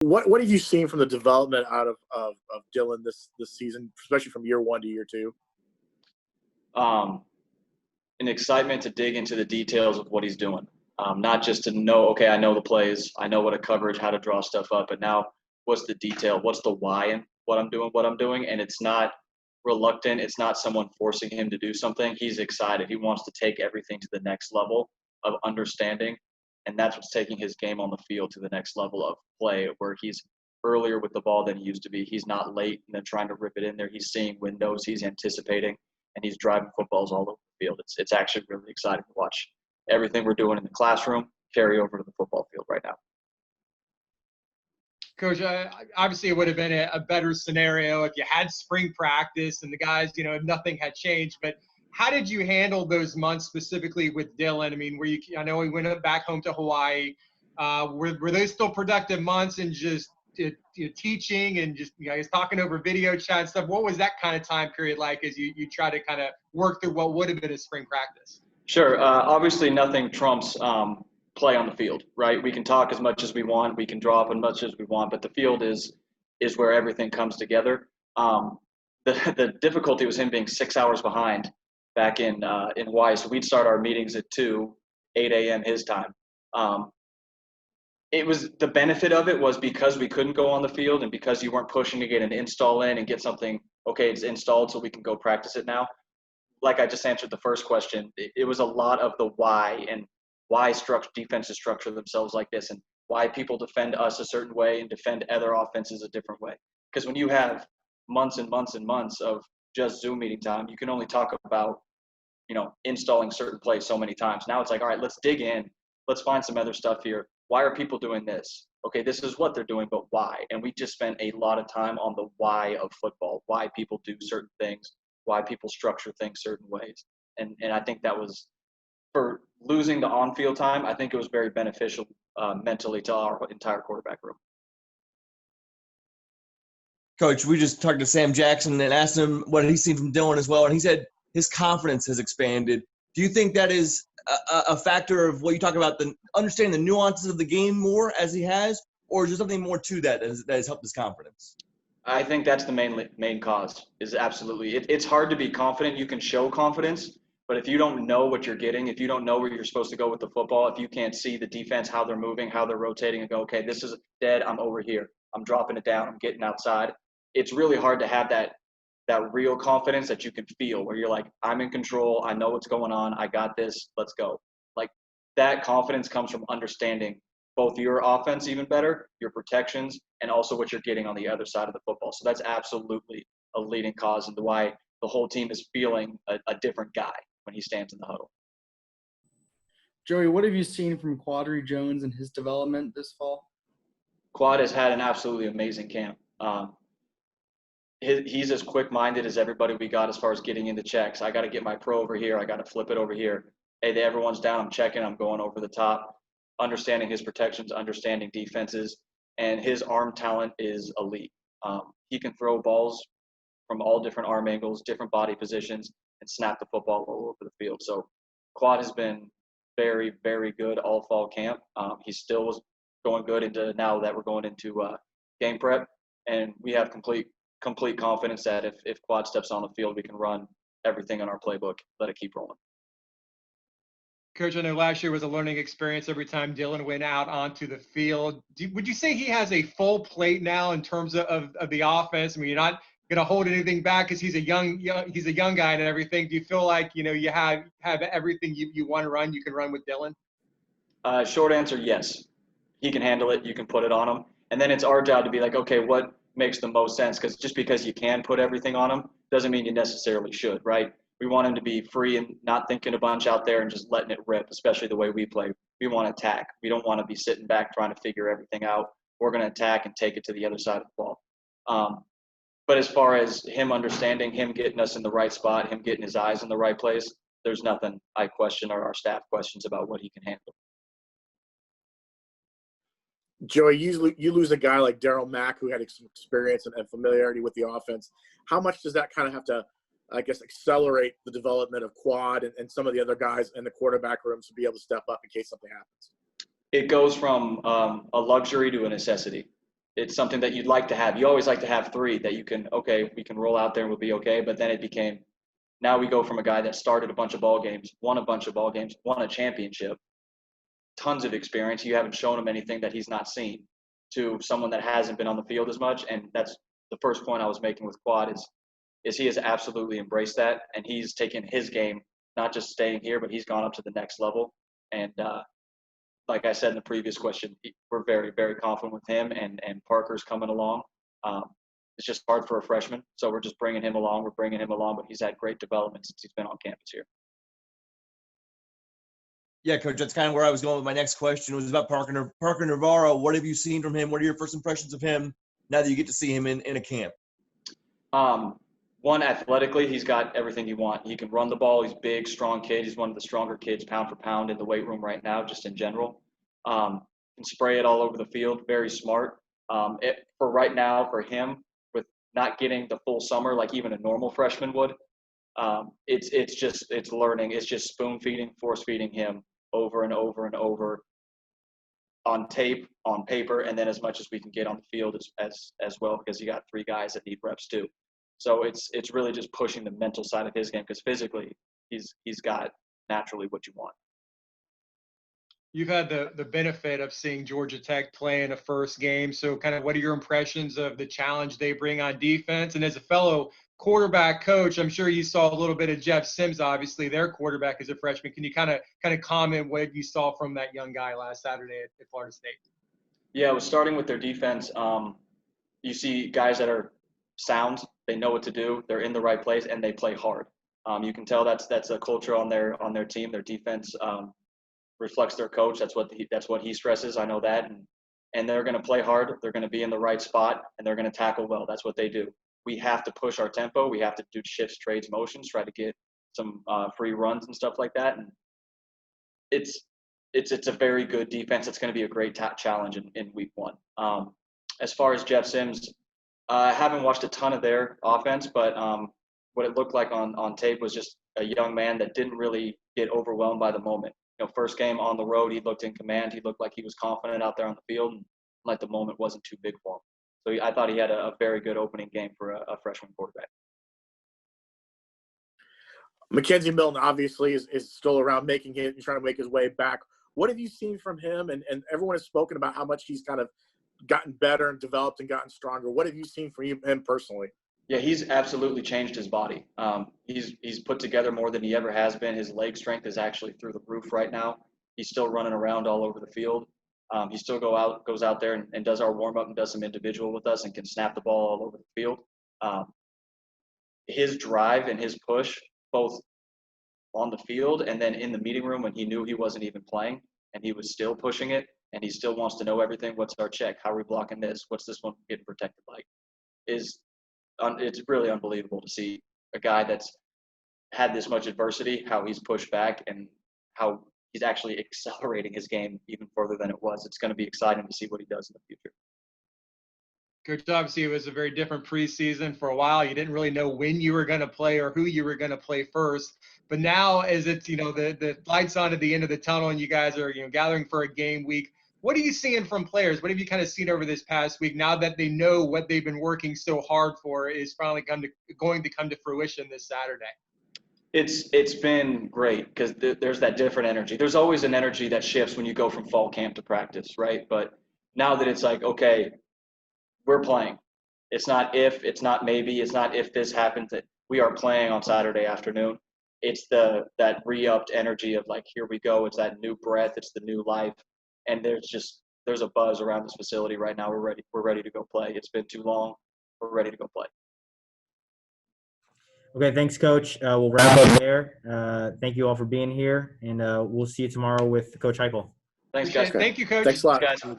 What have you seen from the development out of Dylan this season, especially from year 1 to year 2? An excitement to dig into the details of what he's doing. Not just to know, okay, I know the plays, I know what a coverage, how to draw stuff up, but now what's the detail, what's the why in what I'm doing, and it's not reluctant, it's not someone forcing him to do something. He's excited. He wants to take everything to the next level of understanding, and that's what's taking his game on the field to the next level of play, where he's earlier with the ball than he used to be. He's not late and then trying to rip it in there. He's seeing windows, he's anticipating, and he's driving footballs all over the field. It's actually really exciting to watch everything we're doing in the classroom carry over to the football field right now. Coach, obviously it would have been a better scenario if you had spring practice and the guys, nothing had changed. But how did you handle those months specifically with Dylan? I mean, I know he went back home to Hawaii. Were those still productive months and just teaching and just guys talking over video chat and stuff? What was that kind of time period like as you try to kind of work through what would have been a spring practice? Sure. Obviously, nothing trumps play on the field, right? We can talk as much as we want, we can draw up as much as we want, but the field is where everything comes together. The difficulty was him being 6 hours behind back in Hawaii, so we'd start our meetings at 8 a.m. his time. It was the benefit of it was because we couldn't go on the field and because you weren't pushing to get an install in and get something, okay, it's installed so we can go practice it now. Like I just answered the first question, it was a lot of the why and why defenses structure themselves like this and why people defend us a certain way and defend other offenses a different way. Because when you have months and months and months of just Zoom meeting time, you can only talk about, installing certain plays so many times. Now it's like, all right, let's dig in. Let's find some other stuff here. Why are people doing this? Okay, this is what they're doing, but why? And we just spent a lot of time on the why of football, why people do certain things, why people structure things certain ways. And I think that was, for losing the on-field time, I think it was very beneficial mentally to our entire quarterback room. Coach, we just talked to Sam Jackson and asked him what he's seen from Dylan as well, and he said his confidence has expanded. Do you think that is a factor of what you talk about, the understanding the nuances of the game more as he has, or is there something more to that has helped his confidence? I think that's the main cause, is absolutely. It's hard to be confident. You can show confidence, but if you don't know what you're getting, if you don't know where you're supposed to go with the football, if you can't see the defense, how they're moving, how they're rotating, and go, okay, this is dead, I'm over here, I'm dropping it down, I'm getting outside. It's really hard to have that real confidence that you can feel, where you're like, I'm in control, I know what's going on, I got this, let's go. Like, that confidence comes from understanding both your offense even better, your protections, and also what you're getting on the other side of the football. So that's absolutely a leading cause into why the whole team is feeling a different guy when he stands in the huddle. Joey, what have you seen from Quadri Jones and his development this fall? Quad has had an absolutely amazing camp. He's as quick-minded as everybody we got as far as getting into checks. I got to get my pro over here. I got to flip it over here. Hey, everyone's down. I'm checking. I'm going over the top. Understanding his protections, understanding defenses, and his arm talent is elite. He can throw balls from all different arm angles, different body positions, and snap the football all over the field. So Quad has been very, very good all fall camp. He still was going good into now that we're going into game prep, and we have complete confidence that if Quad steps on the field, we can run everything in our playbook, let it keep rolling. Coach, I know last year was a learning experience every time Dylan went out onto the field. Would you say he has a full plate now in terms of the offense? I mean, you're not going to hold anything back because he's a young guy and everything. Do you feel like, you have everything you want to run, you can run with Dylan? Short answer, yes. He can handle it. You can put it on him. And then it's our job to be like, okay, what makes the most sense? Because just because you can put everything on him doesn't mean you necessarily should, right? We want him to be free and not thinking a bunch out there and just letting it rip, especially the way we play. We want to attack. We don't want to be sitting back trying to figure everything out. We're going to attack and take it to the other side of the ball. But as far as him understanding, him getting us in the right spot, him getting his eyes in the right place, there's nothing I question or our staff questions about what he can handle. Joey, you lose a guy like Darryl Mack who had some experience and familiarity with the offense. How much does that kind of have to, I guess, accelerate the development of Quad and some of the other guys in the quarterback rooms to be able to step up in case something happens? It goes from a luxury to a necessity. it's something that you'd like to have. You always like to have 3 that you can, okay, we can roll out there and we'll be okay. But then it became, now we go from a guy that started a bunch of ball games, won a bunch of ball games, won a championship, tons of experience. You haven't shown him anything that he's not seen, to someone that hasn't been on the field as much. And that's the first point I was making with Quad is he has absolutely embraced that. And he's taken his game, not just staying here, but he's gone up to the next level. And like I said in the previous question, we're very, very confident with him, and Parker's coming along. It's just hard for a freshman, so we're just bringing him along. We're bringing him along, but he's had great development since he's been on campus here. Yeah, Coach, that's kind of where I was going with my next question. It was about Parker Navarro. What have you seen from him? What are your first impressions of him now that you get to see him in a camp? One, athletically, he's got everything you want. He can run the ball. He's a big, strong kid. He's one of the stronger kids pound for pound in the weight room right now, just in general. Can spray it all over the field. Very smart. For right now, for him, with not getting the full summer like even a normal freshman would, it's learning. It's just spoon feeding, force feeding him over and over and over on tape, on paper, and then as much as we can get on the field as well, because you got 3 guys that need reps too. So it's really just pushing the mental side of his game, because physically he's got naturally what you want. You've had the benefit of seeing Georgia Tech play in a first game. So kind of what are your impressions of the challenge they bring on defense? And as a fellow quarterback coach, I'm sure you saw a little bit of Jeff Sims, obviously their quarterback as a freshman. Can you kind of comment what you saw from that young guy last Saturday at Florida State? Yeah, it was starting with their defense. You see guys that are sound. They know what to do. They're in the right place, and they play hard. You can tell that's a culture on their team. Their defense reflects their coach. That's what he stresses. I know that, and they're going to play hard. They're going to be in the right spot, and they're going to tackle well. That's what they do. We have to push our tempo. We have to do shifts, trades, motions, try to get some free runs and stuff like that. And it's a very good defense. It's going to be a great challenge in week 1. As far as Jeff Sims, I haven't watched a ton of their offense, but what it looked like on tape was just a young man that didn't really get overwhelmed by the moment. First game on the road, he looked in command. He looked like he was confident out there on the field, and like the moment wasn't too big for him. So I thought he had a very good opening game for a freshman quarterback. Mackenzie Milton obviously is still around, making it and trying to make his way back. What have you seen from him? And everyone has spoken about how much he's kind of gotten better and developed and gotten stronger. What have you seen from him personally? Yeah, he's absolutely changed his body. He's put together more than he ever has been. His leg strength is actually through the roof right now. He's still running around all over the field. He still goes out there and does our warm-up and does some individual with us and can snap the ball all over the field. His drive and his push, both on the field and then in the meeting room when he knew he wasn't even playing and he was still pushing it and he still wants to know everything. What's our check? How are we blocking this? What's this one getting protected like? It's really unbelievable to see a guy that's had this much adversity, how he's pushed back and how he's actually accelerating his game even further than it was. It's going to be exciting to see what he does in the future. Coach, obviously it was a very different preseason. For a while, you didn't really know when you were going to play or who you were going to play first. But now, as it's the lights on at the end of the tunnel, and you guys are gathering for a game week, what are you seeing from players? What have you kind of seen over this past week now that they know what they've been working so hard for is finally going to come to fruition this Saturday? It's been great because there's that different energy. There's always an energy that shifts when you go from fall camp to practice, right? But now that it's like, okay, we're playing. It's not if, it's not maybe, it's not if this happens. We are playing on Saturday afternoon. It's that re-upped energy of like, here we go. It's that new breath. It's the new life. And there's a buzz around this facility right now. We're ready to go play. It's been too long. We're ready to go play. Okay, thanks, Coach. We'll wrap up there. Thank you all for being here, and we'll see you tomorrow with Coach Halzle. Thanks, guys. Thank you, Coach. Thanks a lot. Thanks, guys.